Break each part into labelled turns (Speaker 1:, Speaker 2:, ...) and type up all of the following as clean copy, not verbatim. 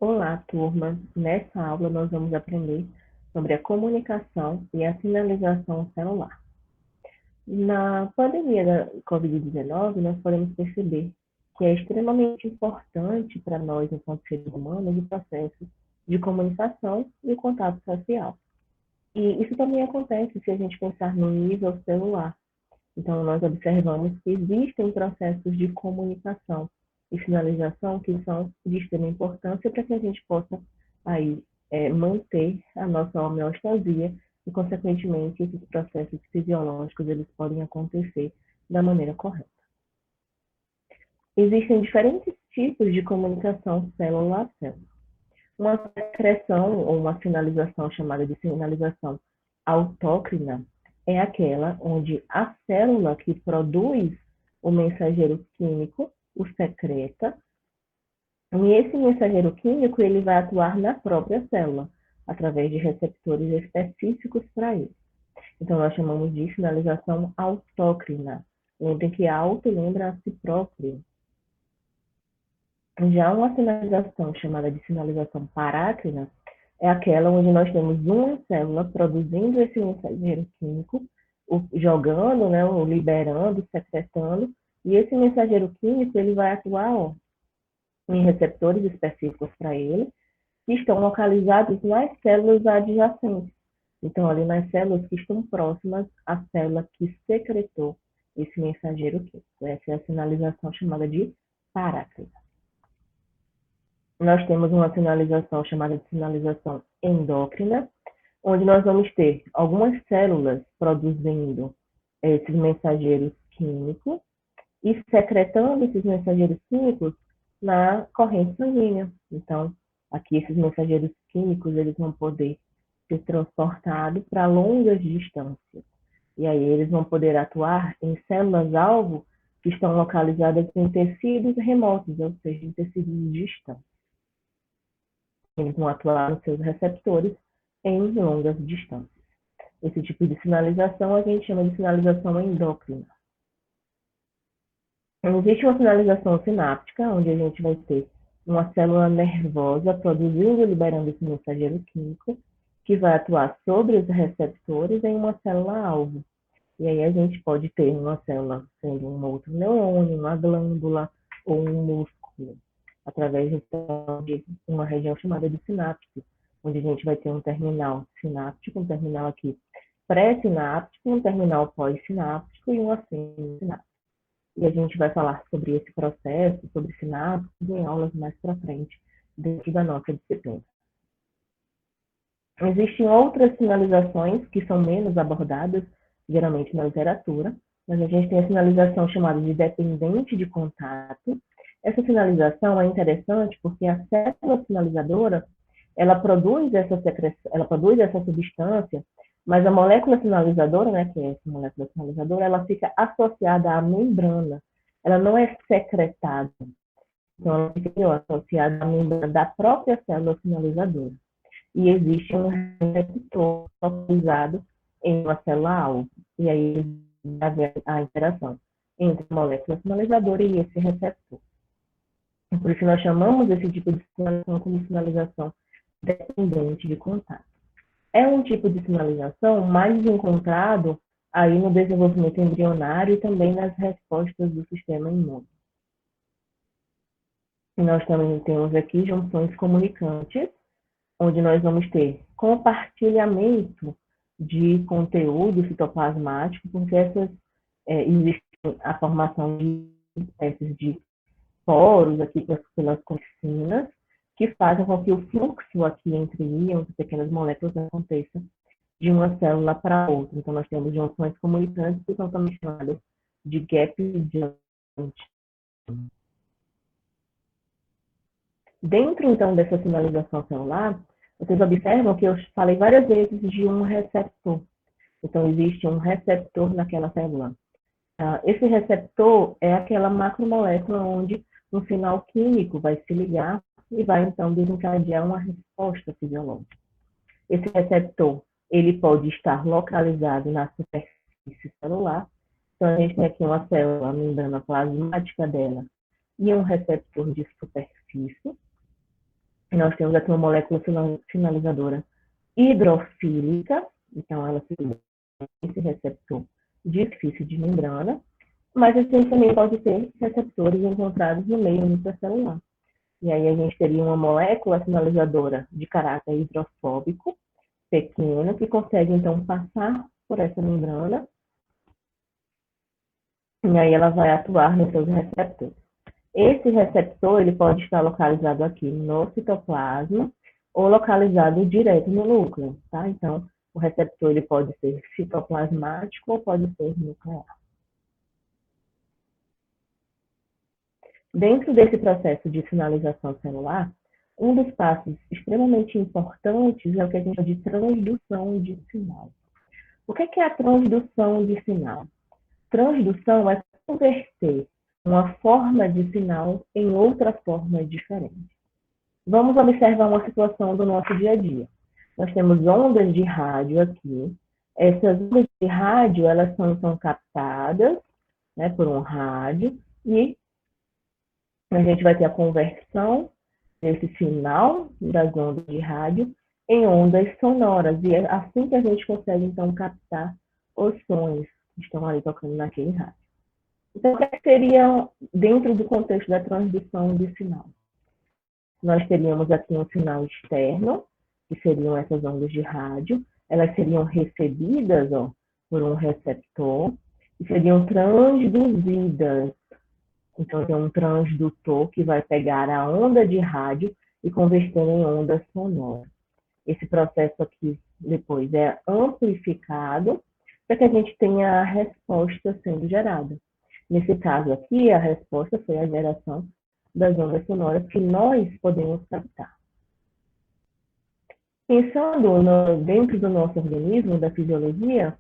Speaker 1: Olá, turma! Nessa aula, nós vamos aprender sobre a comunicação e a sinalização celular. Na pandemia da Covid-19, nós podemos perceber que é extremamente importante para nós, enquanto seres humanos, o processo de comunicação e o contato social. E isso também acontece se a gente pensar no nível celular. Então, nós observamos que existem processos de comunicação e finalização que são de extrema importância para que a gente possa aí manter a nossa homeostasia e, consequentemente, esses processos fisiológicos eles podem acontecer da maneira correta. Existem diferentes tipos de comunicação célula a célula. Uma secreção ou uma sinalização chamada de sinalização autócrina é aquela onde a célula que produz o mensageiro químico o secreta, e esse mensageiro químico ele vai atuar na própria célula, através de receptores específicos para ele. Então, nós chamamos de sinalização autócrina. Lembrem que auto lembra a si próprio. Já uma sinalização chamada de sinalização parácrina é aquela onde nós temos uma célula produzindo esse mensageiro químico, jogando, né, ou liberando, secretando, e esse mensageiro químico ele vai atuar em receptores específicos para ele, que estão localizados nas células adjacentes. Então, ali nas células que estão próximas à célula que secretou esse mensageiro químico. Essa é a sinalização chamada de parácrina. Nós temos uma sinalização chamada de sinalização endócrina, onde nós vamos ter algumas células produzindo esses mensageiros químicos e secretando esses mensageiros químicos na corrente sanguínea. Então, aqui esses mensageiros químicos eles vão poder ser transportados para longas distâncias. E aí eles vão poder atuar em células-alvo que estão localizadas em tecidos remotos, ou seja, em tecidos distantes. Eles vão atuar nos seus receptores em longas distâncias. Esse tipo de sinalização a gente chama de sinalização endócrina. Existe uma sinalização sináptica, onde a gente vai ter uma célula nervosa produzindo e liberando esse mensageiro químico, que vai atuar sobre os receptores em uma célula-alvo. E aí a gente pode ter uma célula sendo um outro neurônio, uma glândula ou um músculo, através então, de uma região chamada de sinapse, onde a gente vai ter um terminal sináptico, um terminal aqui pré-sináptico, um terminal pós-sináptico e um afim-sináptico. E a gente vai falar sobre esse processo, sobre sinapses, em aulas mais para frente, dentro da nossa disciplina. Existem outras sinalizações que são menos abordadas, geralmente na literatura, mas a gente tem a sinalização chamada de dependente de contato. Essa sinalização é interessante porque a célula sinalizadora, ela produz essa secreção, ela produz essa substância, mas a molécula sinalizadora, né, que é essa molécula sinalizadora, ela fica associada à membrana. Ela não é secretada. Então, ela fica associada à membrana da própria célula sinalizadora. E existe um receptor localizado em uma célula-alvo. E aí vai haver a interação entre a molécula sinalizadora e esse receptor. Por isso nós chamamos esse tipo de sinalização como sinalização dependente de contato. É um tipo de sinalização mais encontrado aí no desenvolvimento embrionário e também nas respostas do sistema imune. E nós também temos aqui junções comunicantes, onde nós vamos ter compartilhamento de conteúdo citoplasmático, porque existe a formação de espécies de poros aqui pelas toxinas, que fazem com que o fluxo aqui entre íons e pequenas moléculas aconteça de uma célula para outra. Então, nós temos junções comunicantes que são também chamadas de gap junction. Dentro, então, dessa sinalização celular, vocês observam que eu falei várias vezes de um receptor. Então, existe um receptor naquela célula. Esse receptor é aquela macromolécula onde um sinal químico vai se ligar e vai, então, desencadear uma resposta fisiológica. Esse receptor, ele pode estar localizado na superfície celular. Então, a gente tem aqui uma célula, a membrana plasmática dela, e um receptor de superfície. Nós temos aqui uma molécula sinalizadora hidrofílica, então ela se liga esse receptor difícil de membrana, mas a gente também pode ter receptores encontrados no meio intracelular. E aí a gente teria uma molécula sinalizadora de caráter hidrofóbico, pequena, que consegue então passar por essa membrana, e aí ela vai atuar nos seus receptores. Esse receptor ele pode estar localizado aqui no citoplasma ou localizado direto no núcleo, tá? Então, o receptor ele pode ser citoplasmático ou pode ser nuclear. Dentro desse processo de sinalização celular, um dos passos extremamente importantes é o que a gente chama de transdução de sinal. O que é a transdução de sinal? Transdução é converter uma forma de sinal em outra forma diferente. Vamos observar uma situação do nosso dia a dia. Nós temos ondas de rádio aqui. Essas ondas de rádio, elas são captadas, né, por um rádio e a gente vai ter a conversão desse sinal das ondas de rádio em ondas sonoras. E é assim que a gente consegue, então, captar os sons que estão ali tocando naquele rádio. Então, o que seria dentro do contexto da transdução de sinal? Nós teríamos aqui um sinal externo, que seriam essas ondas de rádio. Elas seriam recebidas por um receptor e seriam transduzidas. Então, tem um transdutor que vai pegar a onda de rádio e converter em onda sonora. Esse processo aqui, depois, é amplificado para que a gente tenha a resposta sendo gerada. Nesse caso aqui, a resposta foi a geração das ondas sonoras que nós podemos captar. Pensando dentro do nosso organismo, da fisiologia,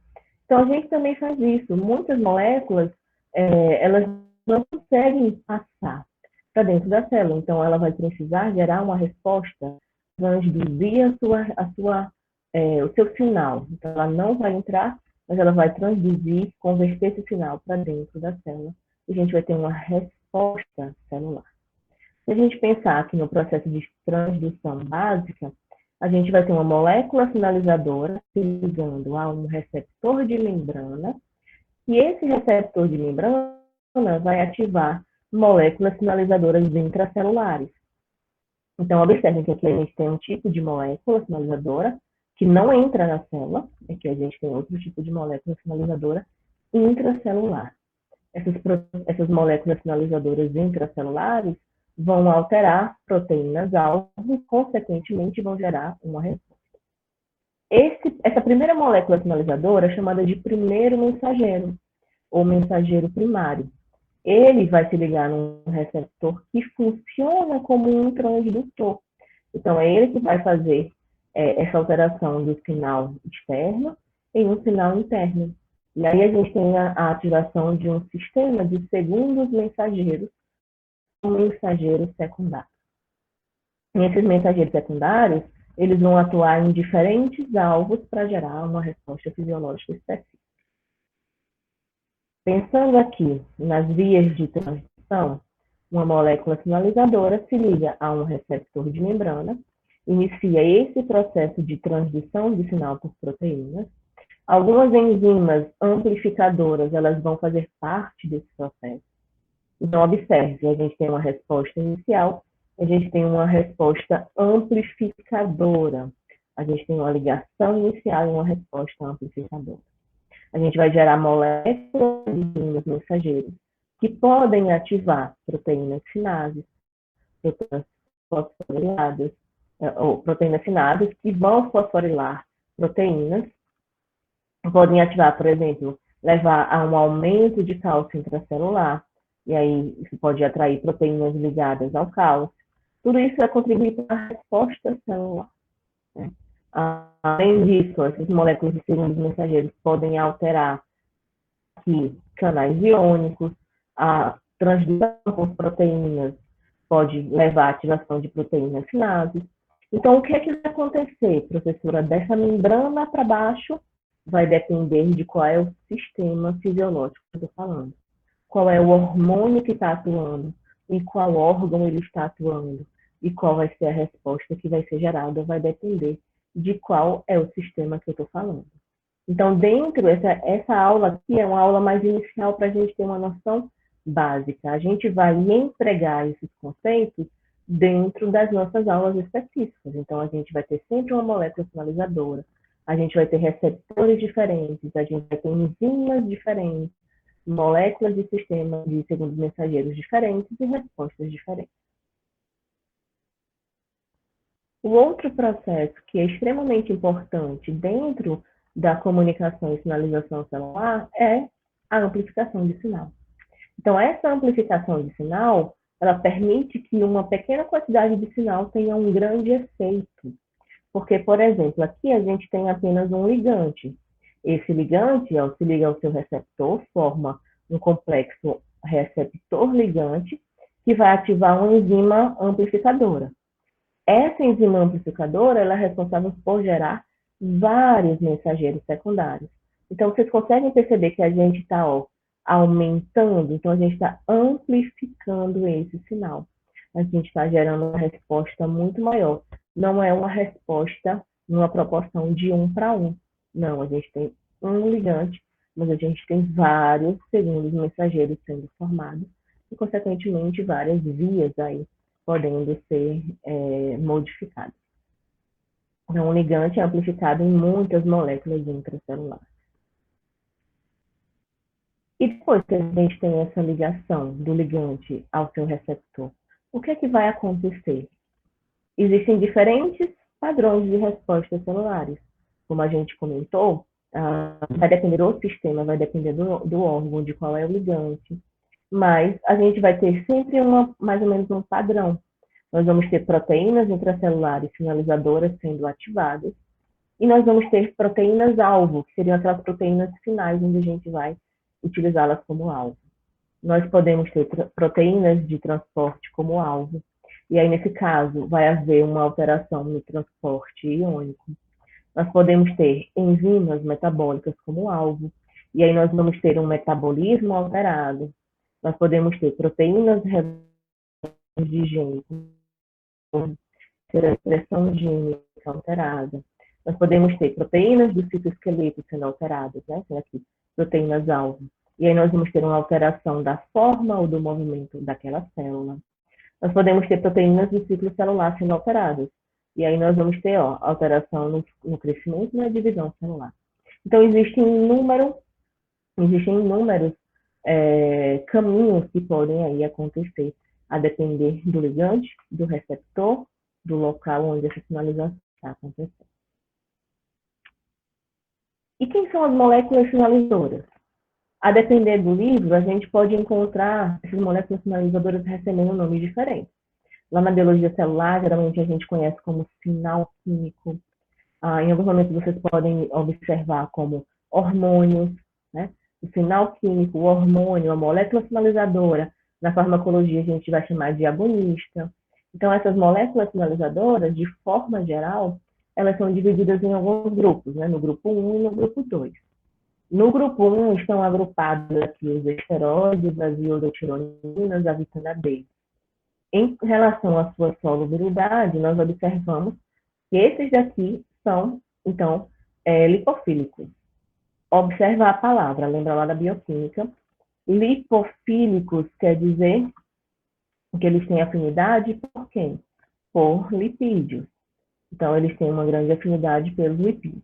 Speaker 1: então a gente também faz isso. Muitas moléculas, elas não conseguem passar para dentro da célula. Então, ela vai precisar gerar uma resposta, transduzir o seu sinal. Então, ela não vai entrar, mas ela vai transduzir, converter esse sinal para dentro da célula. E a gente vai ter uma resposta celular. Se a gente pensar aqui no processo de transdução básica, a gente vai ter uma molécula sinalizadora se ligando a um receptor de membrana, e esse receptor de membrana vai ativar moléculas sinalizadoras intracelulares. Então, observem que aqui a gente tem um tipo de molécula sinalizadora que não entra na célula, aqui a gente tem outro tipo de molécula sinalizadora intracelular. Essas moléculas sinalizadoras intracelulares vão alterar proteínas-alvo e, consequentemente, vão gerar uma resposta. Essa primeira molécula sinalizadora é chamada de primeiro mensageiro, ou mensageiro primário. Ele vai se ligar num receptor que funciona como um transdutor. Então, é ele que vai fazer essa alteração do sinal externo em um sinal interno. E aí a gente tem a ativação de um sistema de segundos mensageiros, um mensageiro secundário. E esses mensageiros secundários, eles vão atuar em diferentes alvos para gerar uma resposta fisiológica específica. Pensando aqui nas vias de transdução, uma molécula sinalizadora se liga a um receptor de membrana, inicia esse processo de transdução de sinal por proteínas. Algumas enzimas amplificadoras, elas vão fazer parte desse processo. Então, observe, a gente tem uma resposta inicial, a gente tem uma resposta amplificadora. A gente tem uma ligação inicial e uma resposta amplificadora. A gente vai gerar moléculas de mensageiros que podem ativar proteínas sinases, proteínas fosforiladas, ou proteínas sinases que vão fosforilar proteínas, podem ativar, por exemplo, levar a um aumento de cálcio intracelular, e aí isso pode atrair proteínas ligadas ao cálcio. Tudo isso vai contribuir para a resposta celular, né? Além disso, essas moléculas de segundos mensageiros podem alterar aqui canais iônicos, a transdução por proteínas pode levar à ativação de proteínas sinases. Então, o que é que vai acontecer, professora? Dessa membrana para baixo vai depender de qual é o sistema fisiológico que eu estou falando. Qual é o hormônio que está atuando, em qual órgão ele está atuando. e qual vai ser a resposta que vai ser gerada vai depender de qual é o sistema que eu estou falando. Então, essa aula aqui é uma aula mais inicial para a gente ter uma noção básica. A gente vai empregar esses conceitos dentro das nossas aulas específicas. Então, a gente vai ter sempre uma molécula sinalizadora, a gente vai ter receptores diferentes, a gente vai ter enzimas diferentes, moléculas de sistemas de segundos mensageiros diferentes e respostas diferentes. O outro processo que é extremamente importante dentro da comunicação e sinalização celular é a amplificação de sinal. Então, essa amplificação de sinal, ela permite que uma pequena quantidade de sinal tenha um grande efeito. Porque, por exemplo, aqui a gente tem apenas um ligante. Esse ligante, ao se liga ao seu receptor, forma um complexo receptor-ligante que vai ativar uma enzima amplificadora. Essa enzima amplificadora ela é responsável por gerar vários mensageiros secundários. Então, vocês conseguem perceber que a gente está aumentando, então a gente está amplificando esse sinal. A gente está gerando uma resposta muito maior. Não é uma resposta numa proporção de 1 para 1. Não, a gente tem um ligante, mas a gente tem vários segundos mensageiros sendo formados e, consequentemente, várias vias aí podendo ser modificadas. Então, o ligante é amplificado em muitas moléculas intracelulares. E depois que a gente tem essa ligação do ligante ao seu receptor, o que é que vai acontecer? Existem diferentes padrões de respostas celulares. Como a gente comentou, vai depender do sistema, vai depender do órgão, de qual é o ligante. Mas a gente vai ter sempre mais ou menos um padrão. Nós vamos ter proteínas intracelulares sinalizadoras sendo ativadas, e nós vamos ter proteínas-alvo, que seriam aquelas proteínas finais, onde a gente vai utilizá-las como alvo. Nós podemos ter proteínas de transporte como alvo, e aí, nesse caso, vai haver uma alteração no transporte iônico. Nós podemos ter enzimas metabólicas como alvo, e aí nós vamos ter um metabolismo alterado. Nós podemos ter proteínas de gene, ter a expressão gênica alterada. Nós podemos ter proteínas do citoesqueleto sendo alteradas, né? Tem aqui proteínas-alvo. E aí nós vamos ter uma alteração da forma ou do movimento daquela célula. Nós podemos ter proteínas do ciclo celular sendo alteradas. E aí nós vamos ter alteração no crescimento e na divisão celular. Então, existem inúmeros caminhos que podem aí acontecer, a depender do ligante, do receptor, do local onde essa sinalização está acontecendo. E quem são as moléculas sinalizadoras? A depender do livro, a gente pode encontrar essas moléculas sinalizadoras recebendo nomes diferentes. Lá na biologia celular, geralmente a gente conhece como sinal químico. Em alguns momentos vocês podem observar como hormônios, né? O sinal químico, o hormônio, a molécula sinalizadora. Na farmacologia a gente vai chamar de agonista. Então, essas moléculas sinalizadoras, de forma geral, elas são divididas em alguns grupos, né? No grupo 1 e no grupo 2. No grupo 1 estão agrupados aqui os esteroides, as iodotironinas, a vitamina D. Em relação à sua solubilidade, nós observamos que esses daqui são, então, lipofílicos. Observa a palavra, lembra lá da bioquímica. Lipofílicos quer dizer que eles têm afinidade por quem? Por lipídios. Então, eles têm uma grande afinidade pelos lipídios.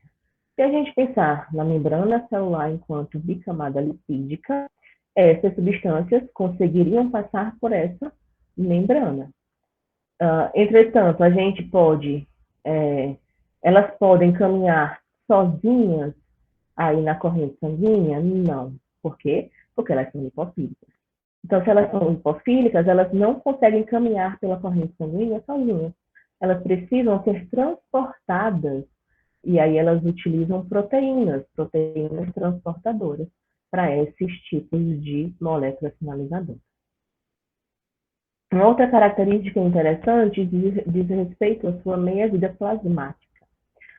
Speaker 1: Se a gente pensar na membrana celular enquanto bicamada lipídica, essas substâncias conseguiriam passar por essa membrana. Entretanto, a gente pode, elas podem caminhar sozinhas aí na corrente sanguínea? Não. Por quê? Porque elas são lipofílicas. Então, se elas são lipofílicas, elas não conseguem caminhar pela corrente sanguínea sozinhas. Elas precisam ser transportadas, e aí elas utilizam proteínas transportadoras para esses tipos de moléculas sinalizadoras. Uma outra característica interessante diz respeito à sua meia-vida plasmática.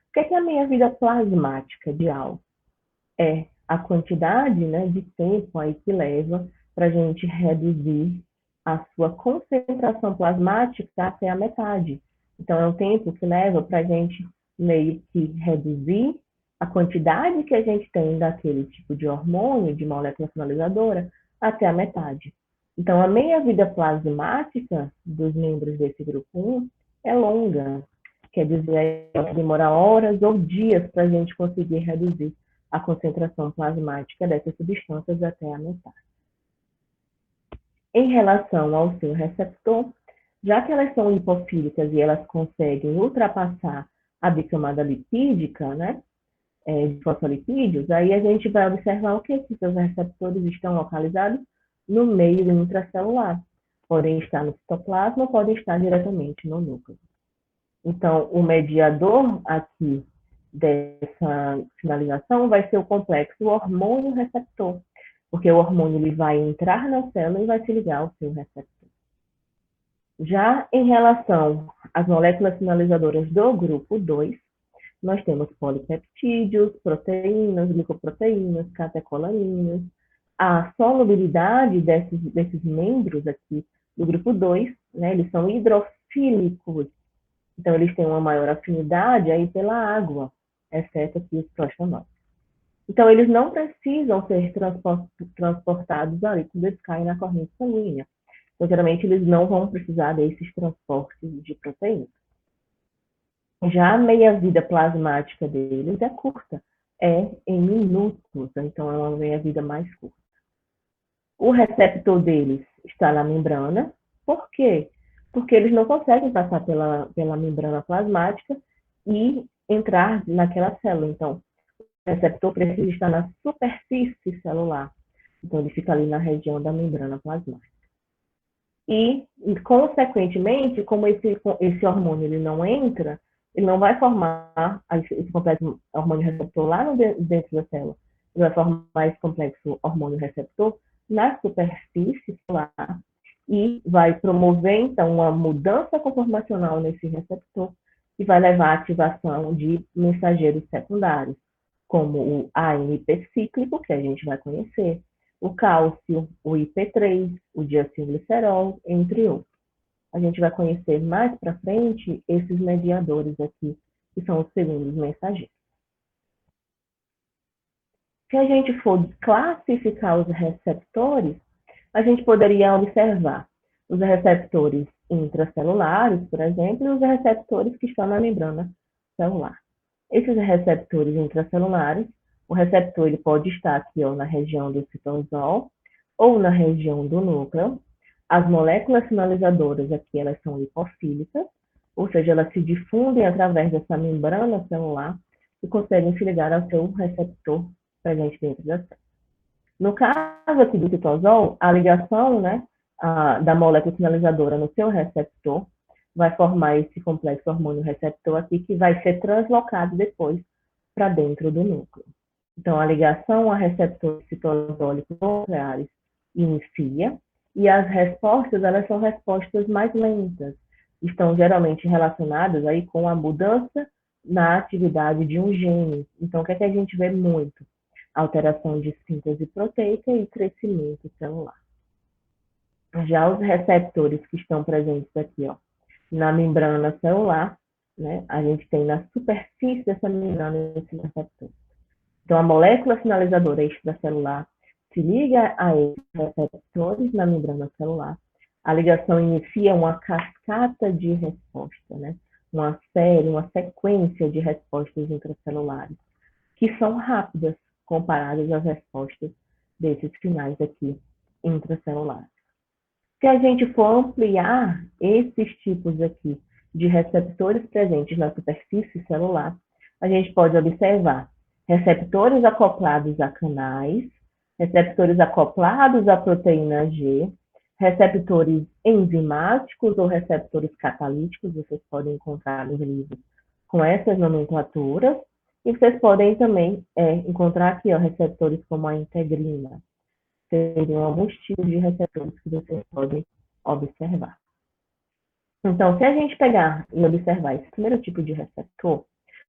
Speaker 1: O que é a meia-vida plasmática de algo? É a quantidade, né, de tempo aí que leva para a gente reduzir a sua concentração plasmática até a metade. Então, é um tempo que leva para a gente meio que reduzir a quantidade que a gente tem daquele tipo de hormônio, de molécula sinalizadora, até a metade. Então, a meia-vida plasmática dos membros desse grupo 1 é longa. Quer dizer, vai demorar horas ou dias para a gente conseguir reduzir a concentração plasmática dessas substâncias até a metade. Em relação ao seu receptor, já que elas são lipofílicas e elas conseguem ultrapassar a bicamada lipídica, né, de fosfolipídios, aí a gente vai observar o que esses seus receptores estão localizados no meio intracelular. Podem estar no citoplasma, podem estar diretamente no núcleo. Então, o mediador aqui dessa sinalização vai ser o complexo hormônio-receptor, porque o hormônio ele vai entrar na célula e vai se ligar ao seu receptor. Já em relação às moléculas sinalizadoras do grupo 2, nós temos polipeptídeos, proteínas, glicoproteínas, catecolaminas. A solubilidade desses membros aqui do grupo 2, né, eles são hidrofílicos, então eles têm uma maior afinidade aí pela água, exceto aqui os prostanóides. Então, eles não precisam ser transportados ali quando eles caem na corrente sanguínea. Então, geralmente, eles não vão precisar desses transportes de proteínas. Já a meia-vida plasmática deles é curta, é em minutos, então é uma meia-vida mais curta. O receptor deles está na membrana. Por quê? Porque eles não conseguem passar pela membrana plasmática e entrar naquela célula. Então, o receptor precisa estar na superfície celular. Então, ele fica ali na região da membrana plasmática. E, consequentemente, como esse hormônio ele não entra, ele não vai formar esse complexo hormônio-receptor lá dentro da célula. Ele vai formar esse complexo hormônio-receptor na superfície celular e vai promover, então, uma mudança conformacional nesse receptor e vai levar à ativação de mensageiros secundários, como o AMP cíclico, que a gente vai conhecer, o cálcio, o IP3, o diacilglicerol, entre outros. A gente vai conhecer mais para frente esses mediadores aqui, que são os segundos mensageiros. Se a gente for classificar os receptores, a gente poderia observar os receptores intracelulares, por exemplo, e os receptores que estão na membrana celular. Esses receptores intracelulares, o receptor ele pode estar aqui ó, na região do citosol ou na região do núcleo. As moléculas sinalizadoras aqui elas são lipofílicas, ou seja, elas se difundem através dessa membrana celular e conseguem se ligar ao seu receptor presente dentro da célula. No caso aqui do citosol, a ligação né, da molécula sinalizadora no seu receptor vai formar esse complexo hormônio-receptor aqui, que vai ser translocado depois para dentro do núcleo. Então, a ligação a receptores citosólicos nucleares inicia, e as respostas, elas são respostas mais lentas. Estão geralmente relacionadas aí com a mudança na atividade de um gene. Então, o que é que a gente vê muito? Alteração de síntese proteica e crescimento celular. Já os receptores que estão presentes aqui, ó, na membrana celular, né, a gente tem na superfície dessa membrana esse receptor. Então, a molécula sinalizadora extracelular se liga a esses receptores na membrana celular. A ligação inicia uma cascata de resposta, né? Uma série, uma sequência de respostas intracelulares, que são rápidas comparadas às respostas desses sinais aqui intracelulares. Se a gente for ampliar esses tipos aqui de receptores presentes na superfície celular, a gente pode observar receptores acoplados a canais, receptores acoplados à proteína G, receptores enzimáticos ou receptores catalíticos, vocês podem encontrar nos livros com essas nomenclaturas, e vocês podem também encontrar aqui ó, receptores como a integrina. Seriam alguns tipos de receptores que vocês podem observar. Então, se a gente pegar e observar esse primeiro tipo de receptor,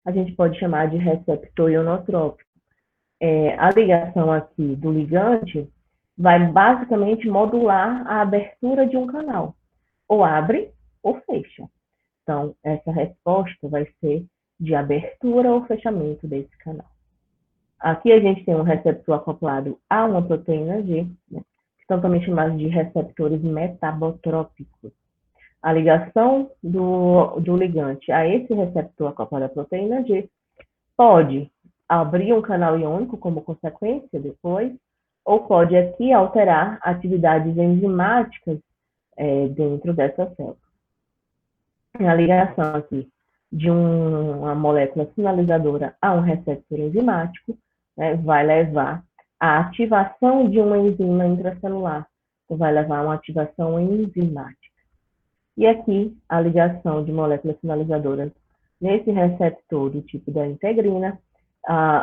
Speaker 1: a gente pode chamar de receptor ionotrópico. A ligação aqui do ligante vai basicamente modular a abertura de um canal. Ou abre ou fecha. Então, essa resposta vai ser de abertura ou fechamento desse canal. Aqui a gente tem um receptor acoplado a uma proteína G, né, que são também chamados de receptores metabotrópicos. A ligação do ligante a esse receptor acoplado à proteína G pode abrir um canal iônico como consequência depois, ou pode aqui alterar atividades enzimáticas dentro dessa célula. A ligação aqui de uma molécula sinalizadora a um receptor enzimático, né, vai levar à ativação de uma enzima intracelular, vai levar a uma ativação enzimática. E aqui, a ligação de moléculas sinalizadoras nesse receptor do tipo da integrina,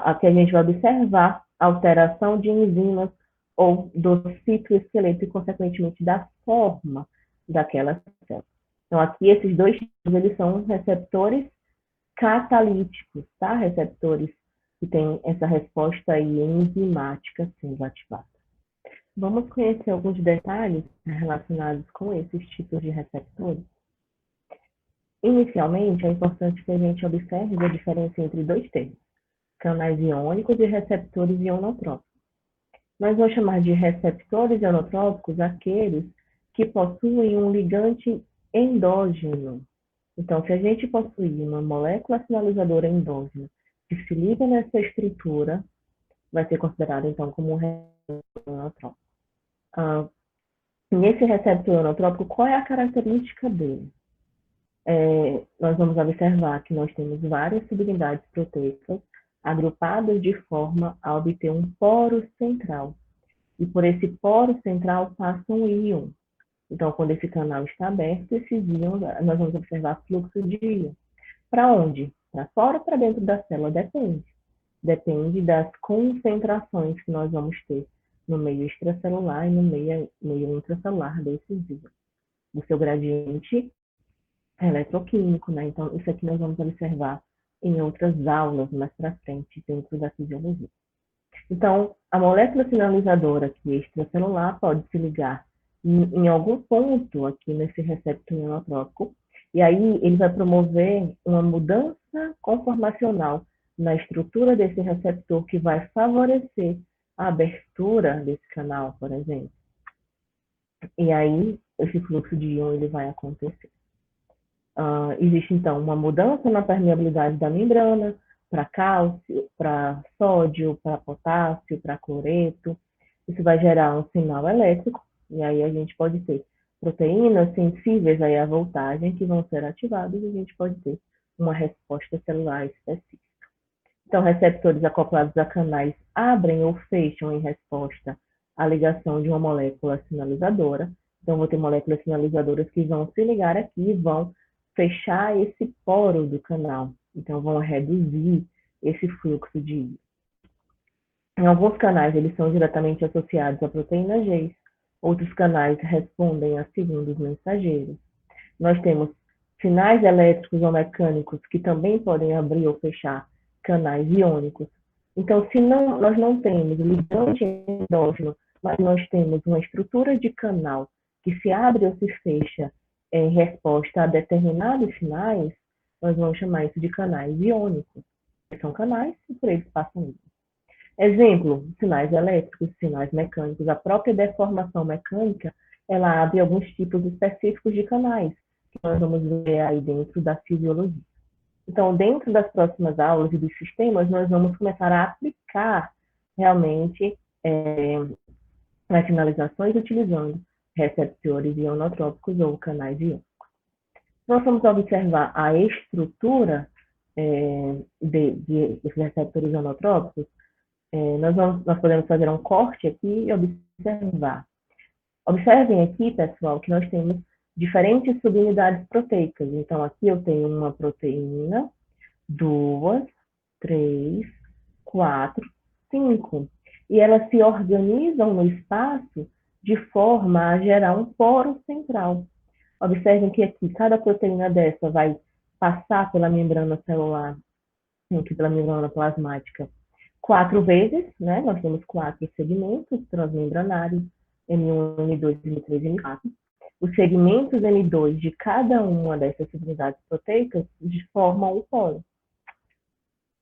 Speaker 1: aqui a gente vai observar a alteração de enzimas ou do citoesqueleto e, consequentemente, da forma daquela célula. Então, aqui, esses dois tipos, eles são receptores catalíticos, tá? Receptores que têm essa resposta aí enzimática sendo ativada. Vamos conhecer alguns detalhes relacionados com esses tipos de receptores. Inicialmente, é importante que a gente observe a diferença entre dois termos, canais iônicos e receptores ionotrópicos. Nós vamos chamar de receptores ionotrópicos aqueles que possuem um ligante endógeno. Então, se a gente possuir uma molécula sinalizadora endógena que se liga nessa estrutura, vai ser considerado, então, como um receptor ionotrópico. Nesse receptor ionotrópico, qual é a característica dele? Nós vamos observar que nós temos várias subunidades proteicas agrupadas de forma a obter um poro central. E por esse poro central passa um íon. Então, quando esse canal está aberto, esses íons, nós vamos observar fluxo de íon. Para onde? Para fora ou para dentro da célula? Depende. Depende das concentrações que nós vamos ter no meio extracelular e no meio intracelular desses íons. O seu gradiente eletroquímico, né? Então, isso aqui nós vamos observar em outras aulas mais para frente, dentro da fisiologia. Então, a molécula sinalizadora aqui extracelular pode se ligar em algum ponto aqui nesse receptor ionotrópico, e aí ele vai promover uma mudança conformacional na estrutura desse receptor que vai favorecer a abertura desse canal, por exemplo. E aí, esse fluxo de íon ele vai acontecer. Existe, então, uma mudança na permeabilidade da membrana para cálcio, para sódio, para potássio, para cloreto. Isso vai gerar um sinal elétrico, e aí a gente pode ter proteínas sensíveis aí à voltagem que vão ser ativadas, e a gente pode ter uma resposta celular específica. Então, receptores acoplados a canais abrem ou fecham em resposta à ligação de uma molécula sinalizadora. Então, vou ter moléculas sinalizadoras que vão se ligar aqui e vão fechar esse poro do canal. Então, vão reduzir esse fluxo de íon. Em alguns canais, eles são diretamente associados à proteína G. Outros canais respondem a segundos mensageiros. Nós temos sinais elétricos ou mecânicos que também podem abrir ou fechar canais iônicos. Então, se nós não temos ligante endógeno, mas nós temos uma estrutura de canal que se abre ou se fecha em resposta a determinados sinais, nós vamos chamar isso de canais iônicos. São canais e por eles passam íons. Exemplo, sinais elétricos, sinais mecânicos. A própria deformação mecânica, ela abre alguns tipos específicos de canais, que nós vamos ver aí dentro da fisiologia. Então, dentro das próximas aulas e dos sistemas, nós vamos começar a aplicar realmente as sinalizações utilizando receptores ionotrópicos ou canais iônicos. Nós vamos observar a estrutura desses receptores ionotrópicos. Nós podemos fazer um corte aqui e observar. Observem aqui, pessoal, que nós temos diferentes subunidades proteicas. Então, aqui eu tenho uma proteína, 2, 3, 4, 5. E elas se organizam no espaço de forma a gerar um poro central. Observem que aqui cada proteína dessa vai passar pela membrana celular, aqui pela membrana plasmática, 4 vezes, né? Nós temos 4 segmentos transmembranários, M1, M2, M3 e M4. Os segmentos M2 de cada uma dessas subunidades proteicas formam o polo,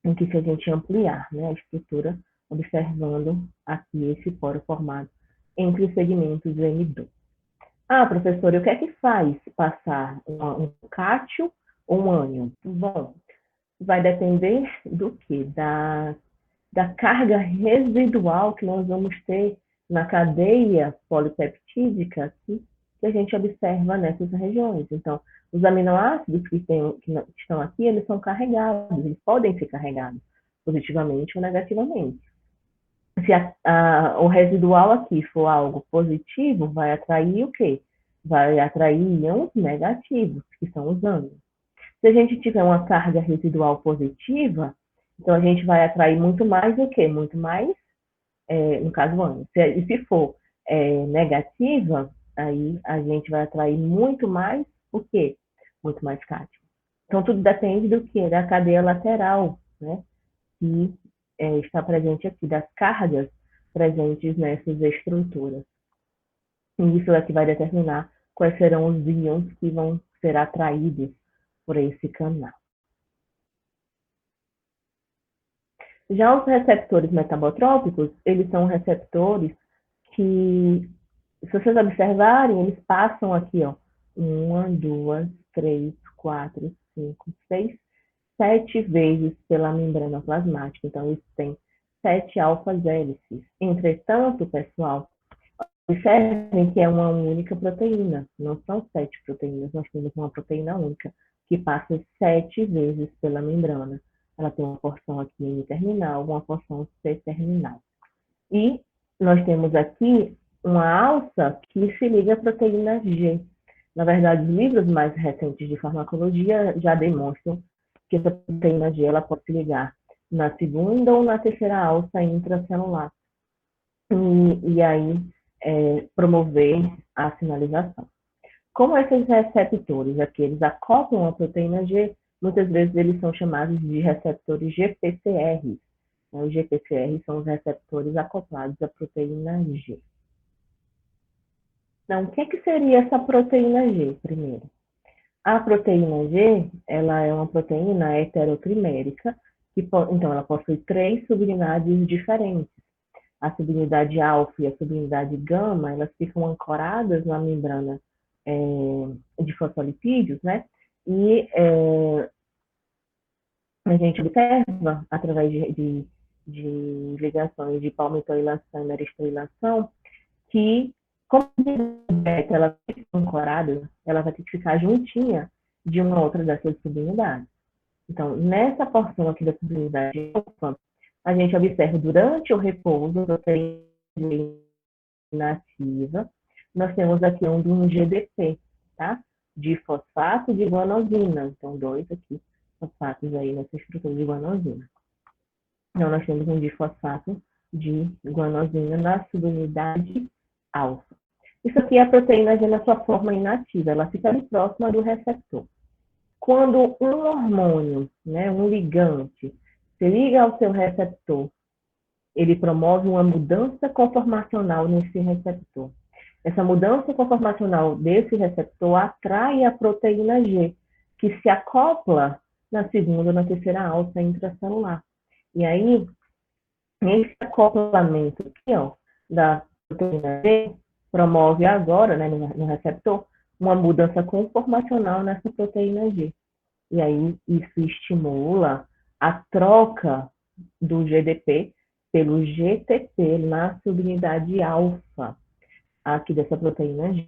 Speaker 1: em que se a gente ampliar, né, a estrutura, observando aqui esse poro formado entre os segmentos M2. Ah, professora, o que é que faz passar um cátio ou um ânion? Bom, vai depender do que? Da carga residual que nós vamos ter na cadeia polipeptídica que a gente observa nessas regiões. Então, os aminoácidos que estão aqui, eles são carregados, eles podem ser carregados positivamente ou negativamente. Se o residual aqui for algo positivo, vai atrair o quê? Vai atrair íons negativos, que são os ânions. Se a gente tiver uma carga residual positiva, então a gente vai atrair muito mais o quê? Muito mais, no caso, ânions. Se for negativa, aí a gente vai atrair muito mais o quê? Muito mais cátio. Então, tudo depende do quê? Da cadeia lateral, né? Que está presente aqui, das cargas presentes nessas estruturas. E isso é que vai determinar quais serão os íons que vão ser atraídos por esse canal. Já os receptores metabotrópicos, eles são receptores que, se vocês observarem, eles passam aqui, ó, 1, 2, 3, 4, 5, 6, 7 vezes pela membrana plasmática. Então, eles têm 7 alfas-hélices. Entretanto, pessoal, observem que é uma única proteína, não são 7 proteínas, nós temos uma proteína única que passa 7 vezes pela membrana. Ela tem uma porção aqui N-terminal, uma porção C-terminal. E nós temos aqui uma alça que se liga à proteína G. Na verdade, os livros mais recentes de farmacologia já demonstram que essa proteína G ela pode se ligar na segunda ou na terceira alça intracelular. E aí promover a sinalização. Como esses receptores aqui, eles acoplam a proteína G, muitas vezes eles são chamados de receptores GPCR. Os GPCR são os receptores acoplados à proteína G. Então, o que seria essa proteína G, primeiro? A proteína G, ela é uma proteína heterotrimérica, então ela possui 3 subunidades diferentes. A subunidade alfa e a subunidade gama, elas ficam ancoradas na membrana de fosfolipídios, né? E a gente observa, através de ligações de palmitoilação e meristerilação, que, como ela fica ancorada, ela vai ter que ficar juntinha de uma outra dessas subunidades. Então, nessa porção aqui da subunidade alfa, a gente observa durante o repouso, a proteína inativa, nós temos aqui um GDP, tá? De fosfato de guanosina. Então, 2 aqui, fosfatos aí nessa estrutura de guanosina. Então, nós temos um difosfato de guanosina na subunidade alfa. Isso aqui é a proteína G na sua forma inativa, ela fica ali próxima do receptor. Quando um hormônio, né, um ligante, se liga ao seu receptor, ele promove uma mudança conformacional nesse receptor. Essa mudança conformacional desse receptor atrai a proteína G, que se acopla na segunda ou na terceira alça intracelular. E aí, esse acoplamento aqui, ó, da proteína G promove agora, né, no receptor, uma mudança conformacional nessa proteína G. E aí, isso estimula a troca do GDP pelo GTP na subunidade alfa aqui dessa proteína G.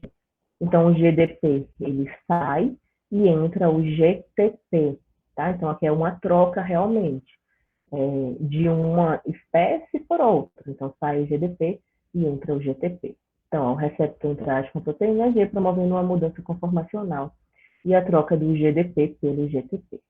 Speaker 1: Então, o GDP, ele sai e entra o GTP, tá? Então, aqui é uma troca realmente de uma espécie por outra. Então, sai o GDP e entra o GTP. Então, o receptor interage com a proteína G, promovendo uma mudança conformacional e a troca do GDP pelo GTP.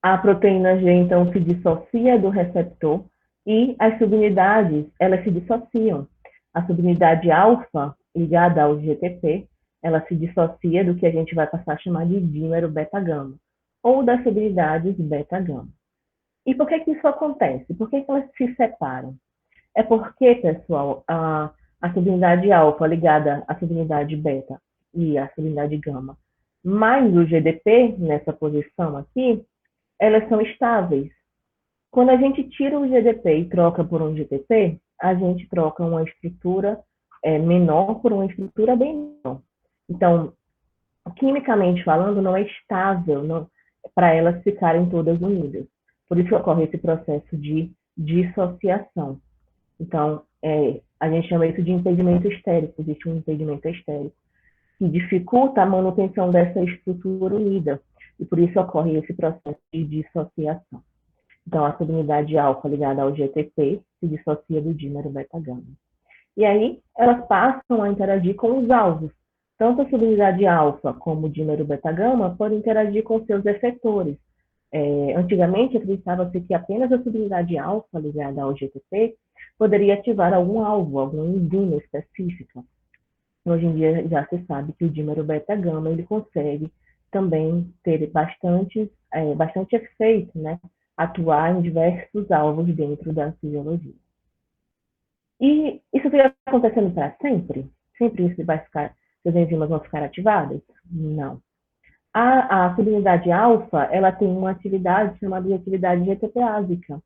Speaker 1: A proteína G, então, se dissocia do receptor e as subunidades, elas se dissociam. A subunidade alfa, ligada ao GTP, ela se dissocia do que a gente vai passar a chamar de dímero beta-gama, ou das subunidades beta-gama. E por que que isso acontece? Por que que elas se separam? É porque, pessoal, a subunidade alfa ligada à subunidade beta e à subunidade gama, mais o GDP, nessa posição aqui, elas são estáveis. Quando a gente tira o GDP e troca por um GTP, a gente troca uma estrutura menor por uma estrutura bem menor. Então, quimicamente falando, não é estável para elas ficarem todas unidas. Por isso ocorre esse processo de dissociação. Então, a gente chama isso de impedimento estérico. Existe um impedimento estérico que dificulta a manutenção dessa estrutura unida. E por isso ocorre esse processo de dissociação. Então, a subunidade alfa ligada ao GTP se dissocia do dímero beta-gama. E aí, elas passam a interagir com os alvos. Tanto a subunidade alfa como o dímero beta-gama podem interagir com seus efetores. Antigamente, acreditava-se que apenas a subunidade alfa ligada ao GTP poderia ativar algum alvo, alguma enzima específica. Hoje em dia, já se sabe que o dímero beta-gama ele consegue também ter bastante efeito, né? Atuar em diversos alvos dentro da fisiologia. E isso fica acontecendo para sempre? Sempre isso vai ficar, as enzimas vão ficar ativadas? Não. A subunidade alfa, ela tem uma atividade chamada de atividade GTPásica.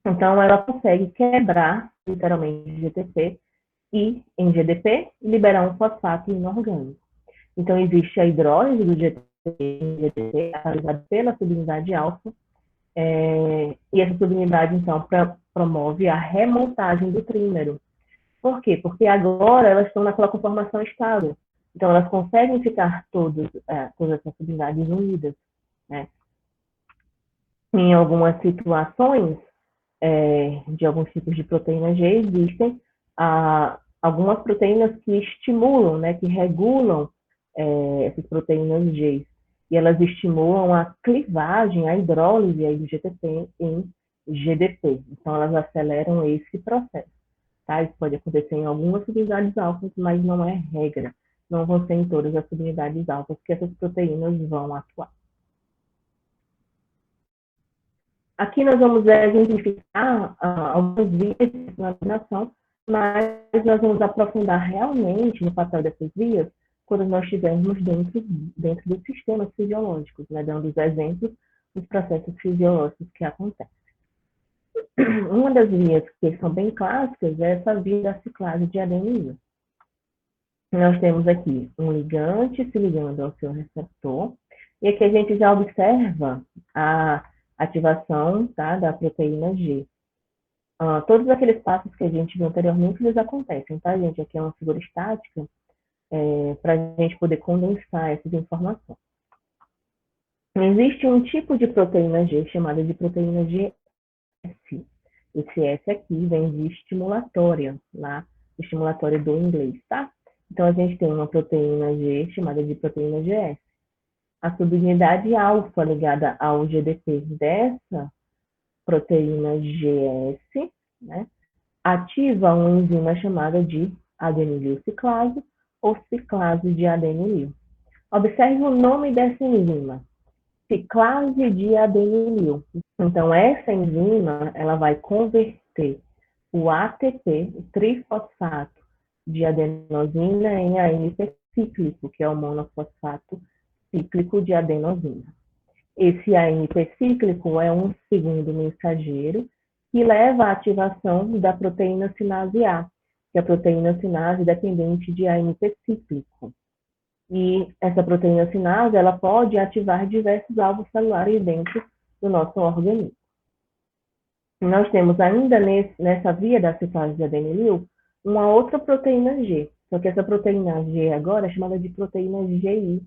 Speaker 1: Então, ela consegue quebrar, literalmente, GTP e, em GDP, liberar um fosfato inorgânico. Então, existe a hidrólise do GTP em GDP, realizada pela subunidade alfa, e essa subunidade, então, promove a remontagem do trímero. Por quê? Porque agora elas estão naquela conformação estável. Então, elas conseguem ficar todas essas subunidades unidas. Né? Em algumas situações, de alguns tipos de proteína G, existem algumas proteínas que estimulam, né, que regulam essas proteínas G. E elas estimulam a clivagem, a hidrólise aí do GTP em GDP. Então, elas aceleram esse processo. Tá? Isso pode acontecer em algumas subunidades alfas, mas não é regra. Não vão ser em todas as subunidades alfas que essas proteínas vão atuar. Aqui nós vamos exemplificar algumas vias de sinalização, mas nós vamos aprofundar realmente no papel dessas vias quando nós estivermos dentro dos sistemas fisiológicos, né, dando os exemplos dos processos fisiológicos que acontecem. Uma das vias que são bem clássicas é essa via da ciclase de adenina. Nós temos aqui um ligante se ligando ao seu receptor, e aqui a gente já observa a ativação, tá, da proteína G. Todos aqueles passos que a gente viu anteriormente, eles acontecem, tá, gente? Aqui é uma figura estática, para a gente poder condensar essas informações. Existe um tipo de proteína G chamada de proteína GS. Esse S aqui vem de estimulatória, lá, estimulatória do inglês, tá? Então, a gente tem uma proteína G chamada de proteína GS. A subunidade alfa ligada ao GDP dessa proteína GS, né, ativa uma enzima chamada de adenililciclase ou ciclase de adenilil. Observe o nome dessa enzima, ciclase de adenilil. Então, essa enzima ela vai converter o ATP, o trifosfato de adenosina, em AMP cíclico, que é o monofosfato cíclico de adenosina. Esse AMP cíclico é um segundo mensageiro que leva à ativação da proteína sinase A, que é a proteína sinase dependente de AMP cíclico. E essa proteína sinase ela pode ativar diversos alvos celulares dentro do nosso organismo. Nós temos ainda nessa via da ciclase de adenilil uma outra proteína G, só que essa proteína G agora é chamada de proteína GI.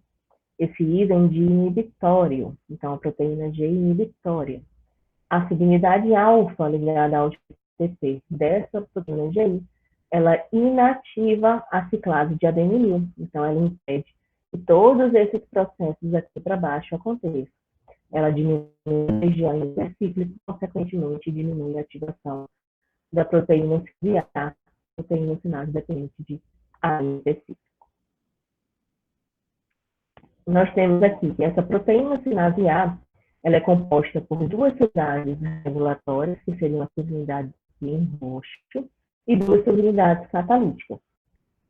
Speaker 1: Esse I vem de inibitório, então a proteína G inibitória. A subunidade alfa ligada ao GTP dessa proteína GI, ela inativa a ciclase de adenilil, então ela impede que todos esses processos aqui para baixo aconteçam. Ela diminui a região intercíclica, consequentemente diminui a ativação da proteína ciliar, proteína sinase dependente de AMP cíclico. Nós temos aqui que essa proteína sinase A, Ela é composta por duas subunidades regulatórias, que seriam as subunidades em roxo, e duas subunidades catalíticas.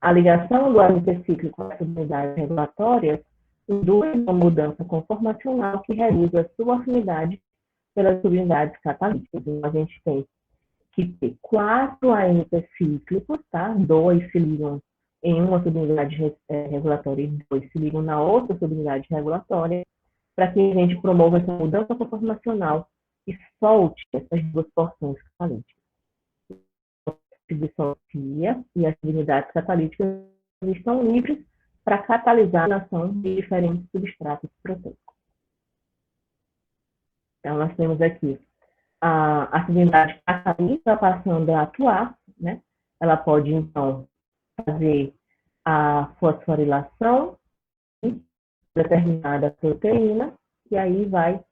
Speaker 1: A ligação do AMP cíclico com as subunidades regulatórias induz uma mudança conformacional que reduz a sua afinidade pelas subunidades catalíticas. Então, a gente tem que ter 4 AMP cíclicos, tá? 2 se ligam em uma subunidade regulatória e 2 se ligam na outra subunidade regulatória, para que a gente promova essa mudança conformacional e solte essas duas porções catalíticas. Se dissocia e as subunidades catalíticas estão livres para catalisar a ação de diferentes substratos proteicos. Então, nós temos aqui a subunidade catalítica passando a atuar, né? Ela pode, então, fazer a fosforilação de determinada proteína, e aí vai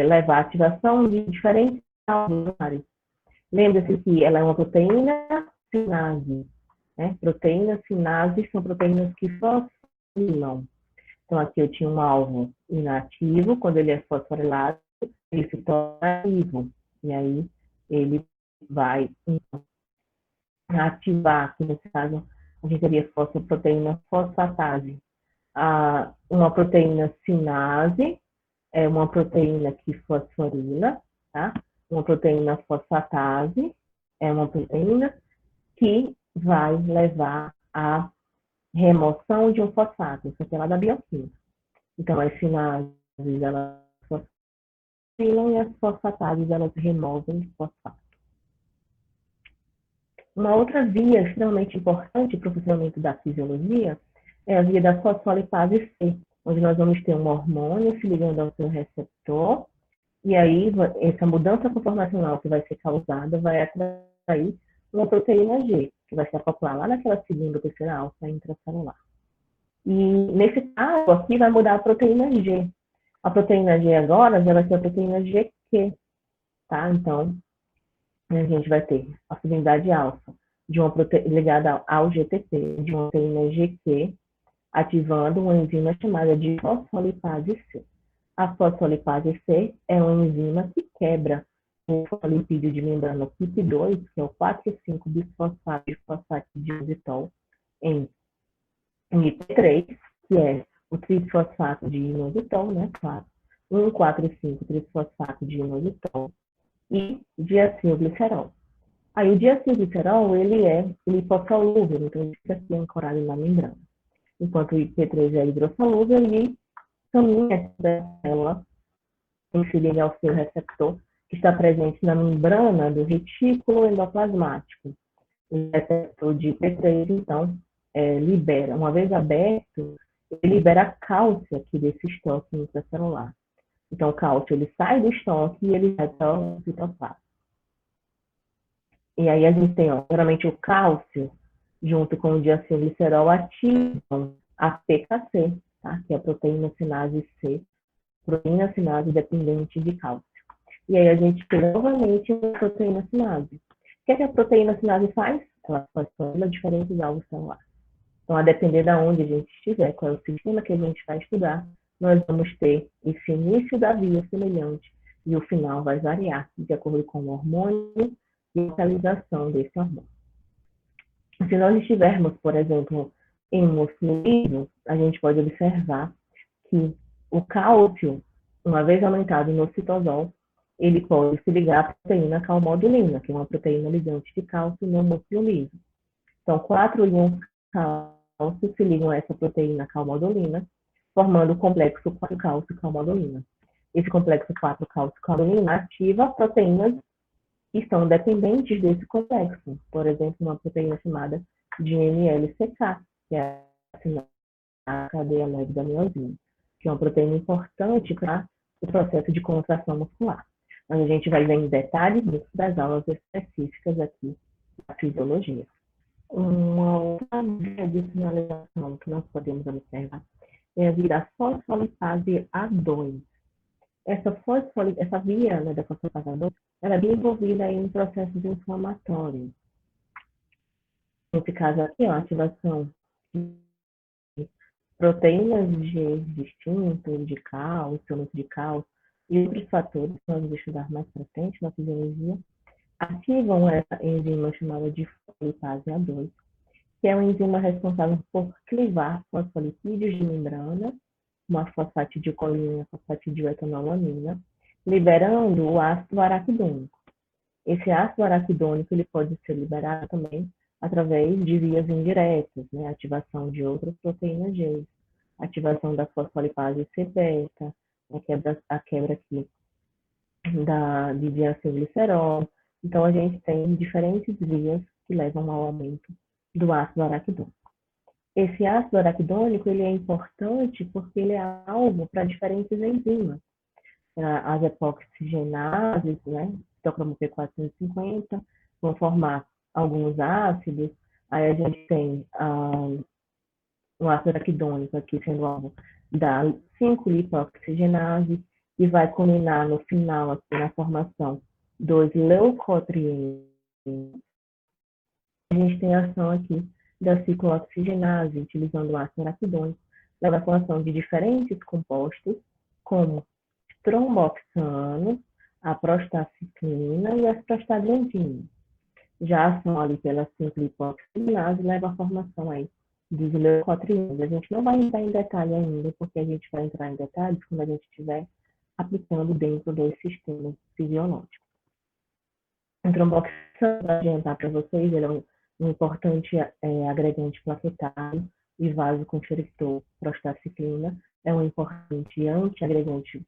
Speaker 1: levar à ativação de diferentes alveolares. Lembre-se que ela é uma proteína sinase, né? Proteínas sinase são proteínas que fosforilam. Então, aqui eu tinha um alvo inativo, quando ele é fosforilado, ele se torna ativo. E aí, ele vai então, ativar, que nesse caso, a gente teria fosfoproteína fosfatase. Uma proteína sinase é uma proteína que fosforila, tá? Uma proteína fosfatase é uma proteína que vai levar à remoção de um fosfato. Isso aqui é lá da bioquímica. Então, as sinases, elas fosforilam e as fosfatases, elas removem fosfato. Uma outra via extremamente importante para o funcionamento da fisiologia é a via da fosfolipase C, onde nós vamos ter um hormônio se ligando ao seu receptor, e aí essa mudança conformacional que vai ser causada vai atrair uma proteína G, que vai se acoplar lá naquela segunda ou terceira alfa intracelular. E nesse caso aqui vai mudar a proteína G. A proteína G agora já vai ser a proteína GQ, tá? Então, a gente vai ter a afinidade alfa de uma ligada ao GTP, de uma proteína GQ, ativando uma enzima chamada de fosfolipase C. A fosfolipase C é uma enzima que quebra o fosfolipídio de membrana tipo 2, que é o 4,5-bisfosfato de fosfatidilitol, em IP3, que é o trisfosfato de inositol, né, claro, 1,4,5-trisfosfato de inositol, e diacilglicerol. Aí o diacilglicerol, ele é lipossolúvel, então ele fica aqui ancorado na membrana. Enquanto o IP3 é hidrossolúvel e caminha da célula em se liga ao seu receptor, que está presente na membrana do retículo endoplasmático. O receptor de IP3, então, libera, uma vez aberto, ele libera cálcio aqui desse estoque intracelular. Então, o cálcio ele sai do estoque e ele vai para o citoplasma. E aí a gente tem, ó, geralmente, o cálcio, junto com o diacilglicerol, ativam a PKC, tá? Que é a proteína sinase C, proteína sinase dependente de cálcio. E aí a gente tem novamente a proteína sinase. O que a proteína sinase faz? Ela fosforila diferentes alvos celulares. Então, a depender de onde a gente estiver, qual é o sistema que a gente vai estudar, nós vamos ter esse início da via semelhante e o final vai variar de acordo com o hormônio e a localização desse hormônio. Se nós estivermos, por exemplo, em músculo liso, a gente pode observar que o cálcio, uma vez aumentado no citosol, ele pode se ligar à proteína calmodulina, que é uma proteína ligante de cálcio no músculo liso. Então, 4 íons cálcio se ligam a essa proteína calmodulina, formando o complexo 4-cálcio-calmodulina. Esse complexo 4-cálcio-calmodulina ativa proteínas que estão dependentes desse complexo. Por exemplo, uma proteína chamada de NLCK, que é a cadeia leve da miosina, que é uma proteína importante para o processo de contração muscular. Mas a gente vai ver em detalhes das aulas específicas aqui da fisiologia. Uma outra via de sinalização que nós podemos observar é a via da fosfolipase A2. Essa via, né, da fosfolipase A2, ela é bem envolvida em processos inflamatórios. Nesse caso aqui, ó, a ativação de proteínas G distintas de cálcio, de cálcio, e outros fatores que nós vamos estudar mais para frente na fisiologia, ativam essa enzima chamada de fosfolipase A2, que é uma enzima responsável por clivar fosfolipídios de membrana, uma fosfatidilcolina, fosfatidiletonolamina, liberando o ácido araquidônico. Esse ácido araquidônico ele pode ser liberado também através de vias indiretas, né? Ativação de outras proteínas G, ativação da fosfolipase C-beta, a quebra aqui de diacilglicerol. Então, a gente tem diferentes vias que levam ao aumento do ácido araquidônico. Esse ácido araquidônico ele é importante porque ele é alvo para diferentes enzimas. As epoxigenases, né, citocromo P450, vão formar alguns ácidos. Aí a gente tem o ácido araquidônico aqui sendo alvo da 5-lipoxigenase, e vai culminar no final, aqui, na formação dos leucotrienos. A gente tem a ação aqui da ciclooxigenase, utilizando o ácido araquidônico, leva à formação de diferentes compostos, como tromboxano, a prostaciclina e as prostaglandinas. Já a ação ali pela 5-lipoxigenase leva à formação aí dos leucotrienos. A gente não vai entrar em detalhe ainda, porque a gente vai entrar em detalhes quando a gente estiver aplicando dentro dos sistemas fisiológicos. O tromboxano, para adiantar para vocês, ele é um importante agregante plaquetário e vasoconstrictor. Prostaciclina é um importante antiagregante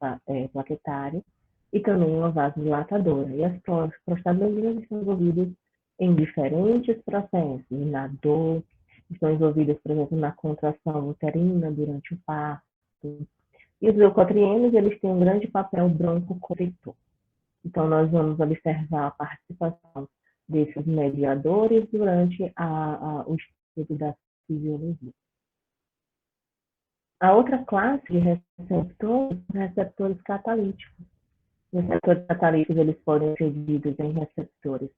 Speaker 1: plaquetário e também uma vasodilatadora. E as prostaglandinas estão envolvidas em diferentes processos, na dor, estão envolvidas, por exemplo, na contração uterina durante o parto. E os leucotrienos, eles têm um grande papel broncoconstrictor. Então, nós vamos observar a participação desses mediadores durante o estudo da fisiologia. A outra classe de receptores são receptores catalíticos. Os receptores catalíticos eles podem ser divididos em receptores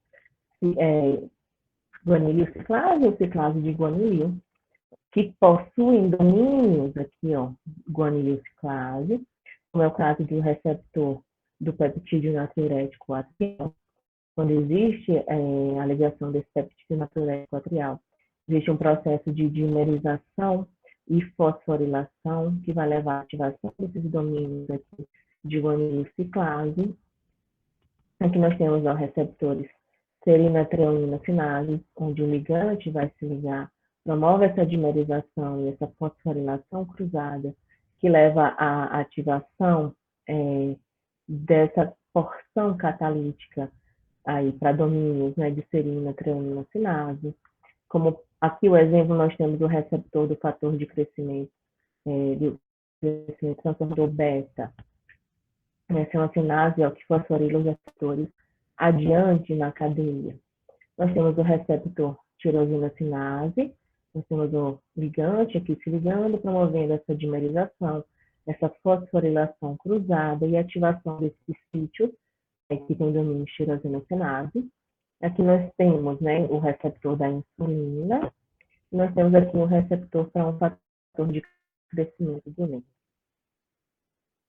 Speaker 1: guanilil ciclase ou ciclase de guanilil, que possuem domínios aqui, ó, guanilil ciclase, como é o caso do receptor do peptídeo natriurético atrial. Quando existe a ligação desse peptídeo natriurético atrial, existe um processo de dimerização e fosforilação que vai levar à ativação desses domínios aqui de guanilil ciclase. Aqui nós temos os receptores serina, treonina, sinase, onde o ligante vai se ligar, promove essa dimerização e essa fosforilação cruzada, que leva à ativação dessa porção catalítica aí para domínios, né, de serina, treonina, sinase. Como aqui o exemplo, nós temos o receptor do fator de crescimento, do crescimento transformador beta. Essa é uma sinase que fosforila os receptores adiante na cadeia. Nós temos o receptor tirosina sinase, nós temos o ligante aqui se ligando, promovendo essa dimerização, essa fosforilação cruzada e ativação desses sítios, que tem domínio de tirosina sinase. Aqui nós temos, né, o receptor da insulina, e nós temos aqui um receptor para um fator de crescimento do nervo.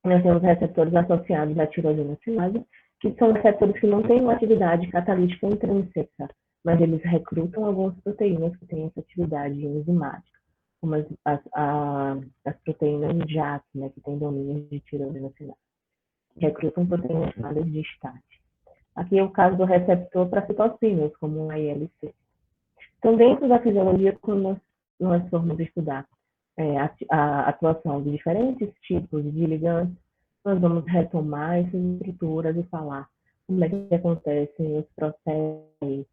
Speaker 1: Nós temos receptores associados à tirosina sinase, que são receptores que não têm uma atividade catalítica intrínseca, mas eles recrutam algumas proteínas que têm essa atividade enzimática, como as proteínas JAK, né, que têm domínio de tirosina sinase. Recrutam proteínas chamadas de STAT. Aqui é o caso do receptor para citocinas, como o IL-6. Então, dentro da fisiologia, quando nós formos estudar a atuação de diferentes tipos de ligantes, nós vamos retomar essas estruturas e falar como é que acontecem os processos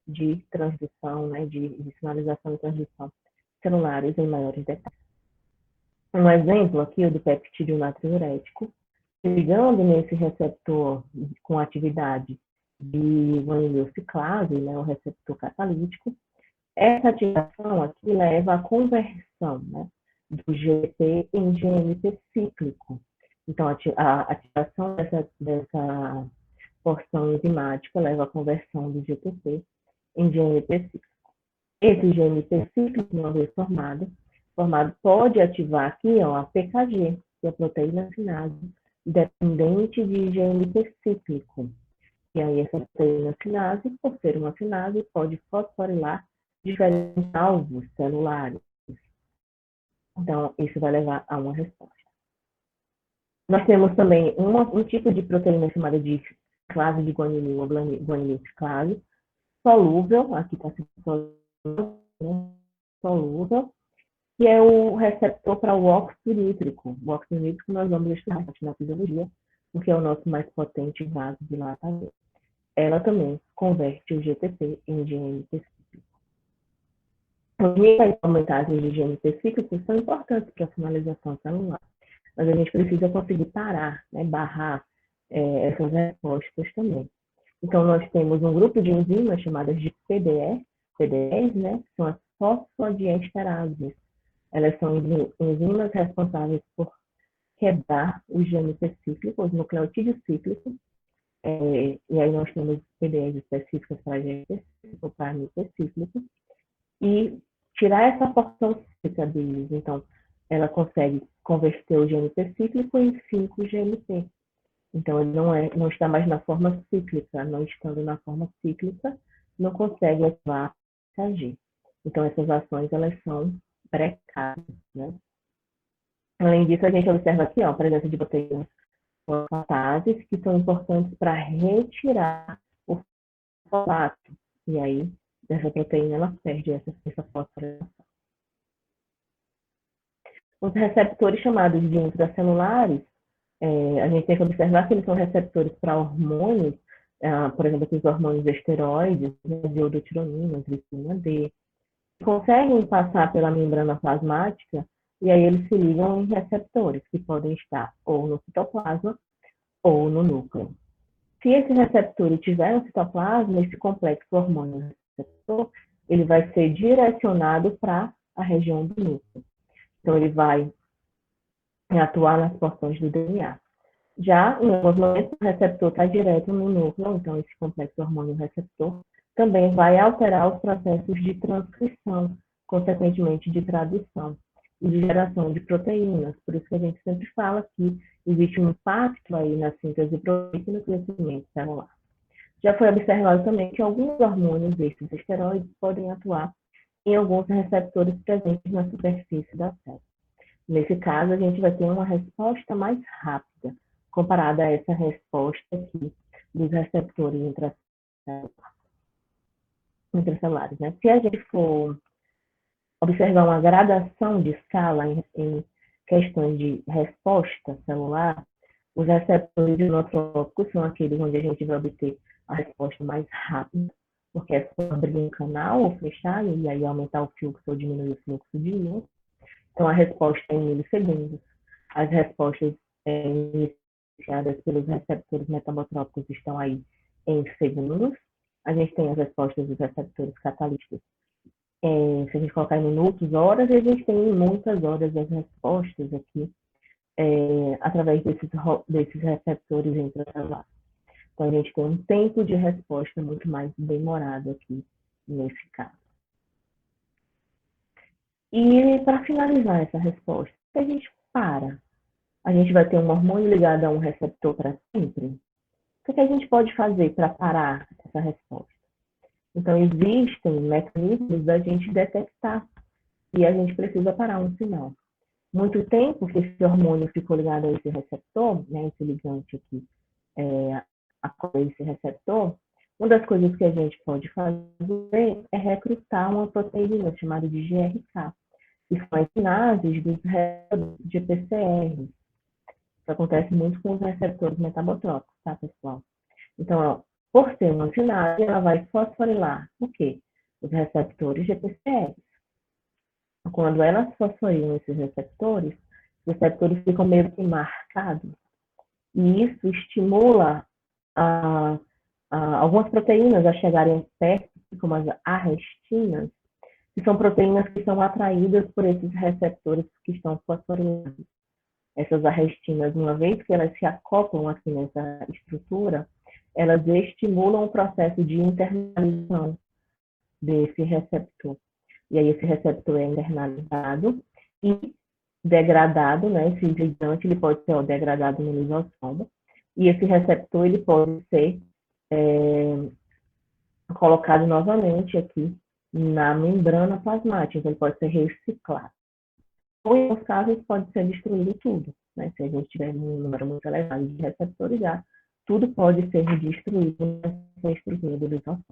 Speaker 1: de transdução, né, de sinalização e transdução celulares em maiores detalhes. Um exemplo aqui é do peptídeo natriurético, ligando nesse receptor com atividade de guanilil ciclase, né, o receptor catalítico. Essa ativação aqui leva à conversão, né, do GP em GNP cíclico. Então, a ativação dessa porção enzimática leva à conversão do GTP em GNP cíclico. Esse GNP cíclico, uma vez formado pode ativar aqui a PKG, que é a proteína sinase, dependente de GNP cíclico. E aí essa proteína sinase, por ser uma sinase, pode fosforilar diferentes alvos celulares. Então, isso vai levar a uma resposta. Nós temos também um tipo de proteína chamada de clase de guanilina, guanilina clase, solúvel, aqui está solúvel, que é o receptor para o óxido nítrico. O óxido nítrico nós vamos estudar na fisiologia, porque é o nosso mais potente vasodilatador. Ela também converte o GTP em GNP cíclico. Os níveis aumentados de GNP cíclico são importantes para a sinalização celular, mas a gente precisa conseguir parar, né, barrar essas respostas também. Então, nós temos um grupo de enzimas chamadas de PDEs, né, que são as fosfodiesterases. Elas são enzimas responsáveis por quebrar os GNP cíclicos, os nucleotídeos cíclicos, e aí nós temos PDEs específicas para GNP cíclico, para NP cíclico, e tirar essa porção cíclica deles. Então, ela consegue converter o GNP cíclico em 5-GNP. Então, ele não está mais na forma cíclica. Não estando na forma cíclica, não consegue ativar a agir. Então, essas ações, elas são precárias, né? Além disso, a gente observa aqui a presença de proteínas fosfatases, que são importantes para retirar o fosfato. E aí, essa proteína, ela perde essa fosforilação. Os receptores chamados de intracelulares, a gente tem que observar que eles são receptores para hormônios, por exemplo, os hormônios esteroides, diodotironina, tripsina D, conseguem passar pela membrana plasmática e aí eles se ligam em receptores que podem estar ou no citoplasma ou no núcleo. Se esse receptor tiver no citoplasma, esse complexo hormônio-receptor, ele vai ser direcionado para a região do núcleo. Então, ele vai atuar nas porções do DNA. Já, em alguns momentos, o receptor está direto no núcleo, então esse complexo hormônio-receptor também vai alterar os processos de transcrição, consequentemente de tradução e de geração de proteínas. Por isso que a gente sempre fala que existe um impacto aí na síntese proteica e no crescimento celular. Já foi observado também que alguns hormônios desses esteroides podem atuar em alguns receptores presentes na superfície da célula. Nesse caso, a gente vai ter uma resposta mais rápida, comparada a essa resposta aqui dos receptores intracelulares. Né? Se a gente for observar uma gradação de escala em questões de resposta celular, os receptores inotrópicos são aqueles onde a gente vai obter a resposta mais rápida, porque é só abrir um canal ou fechar e aí aumentar o fluxo ou diminuir o fluxo de íons. Então, a resposta é em milissegundos. As respostas iniciadas pelos receptores metabotrópicos estão aí em segundos. A gente tem as respostas dos receptores catalíticos. Se a gente colocar em minutos, horas, a gente tem em muitas horas as respostas aqui através desses receptores intracelulares. Então, a gente tem um tempo de resposta muito mais demorado aqui nesse caso. E para finalizar essa resposta, se a gente para, a gente vai ter um hormônio ligado a um receptor para sempre? O que a gente pode fazer para parar essa resposta? Então, existem mecanismos da gente detectar e a gente precisa parar um sinal. Muito tempo que esse hormônio ficou ligado a esse receptor, né, esse ligante aqui, a esse receptor, uma das coisas que a gente pode fazer é recrutar uma proteína chamada de GRK, que são as sinases dos receptores de PCR. Isso acontece muito com os receptores metabotrópicos, tá, pessoal? Então, por ser uma sinase, ela vai fosforilar o quê? Os receptores de PCR. Quando elas fosforilam esses receptores, os receptores ficam meio que marcados. E isso estimula algumas proteínas a chegarem perto, como as arrestinas, que são proteínas que são atraídas por esses receptores que estão fosforilados. Essas arrestinas, uma vez que elas se acoplam aqui nessa estrutura, elas estimulam o processo de internalização desse receptor. E aí esse receptor é internalizado e degradado, né? Esse ligante ele pode ser degradado no lisossomo, e esse receptor ele pode ser colocado novamente aqui na membrana plasmática, então ele pode ser reciclado. Ou, em alguns casos, pode ser destruído tudo, né? Se a gente tiver um número muito elevado de receptores, já tudo pode ser destruído nessa estrutura do lisossomo.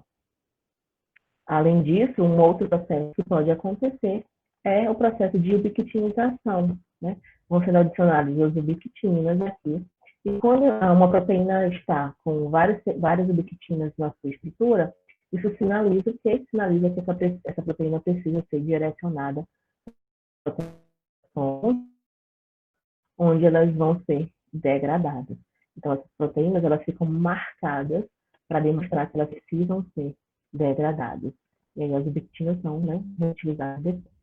Speaker 1: Além disso, um outro processo que pode acontecer é o processo de ubiquitinização, né? Vão sendo adicionadas as ubiquitinas aqui, e quando uma proteína está com várias ubiquitinas na sua estrutura, isso sinaliza que essa proteína precisa ser direcionada onde elas vão ser degradadas. Então, essas proteínas elas ficam marcadas para demonstrar que elas precisam ser degradadas. E aí as ubiquitinas são, né, reutilizadas depois.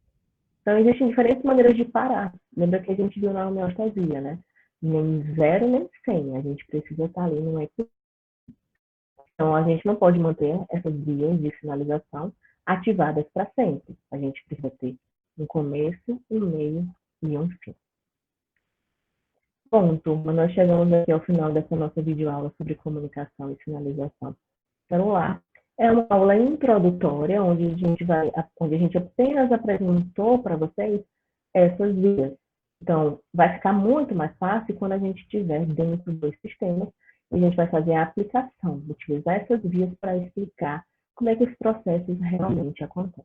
Speaker 1: Então, existem diferentes maneiras de parar. Lembra que a gente viu na homeostasia, né? Nem 0, nem 100. A gente precisa estar ali no equilíbrio. Então, a gente não pode manter essas vias de sinalização ativadas para sempre. A gente precisa ter um começo, um meio e um fim. Bom, turma, nós chegamos aqui ao final dessa nossa videoaula sobre comunicação e sinalização celular. É uma aula introdutória, onde a gente apenas apresentou para vocês essas vias. Então, vai ficar muito mais fácil quando a gente estiver dentro dos sistemas e a gente vai fazer a aplicação, utilizar essas vias para explicar como é que os processos realmente acontecem.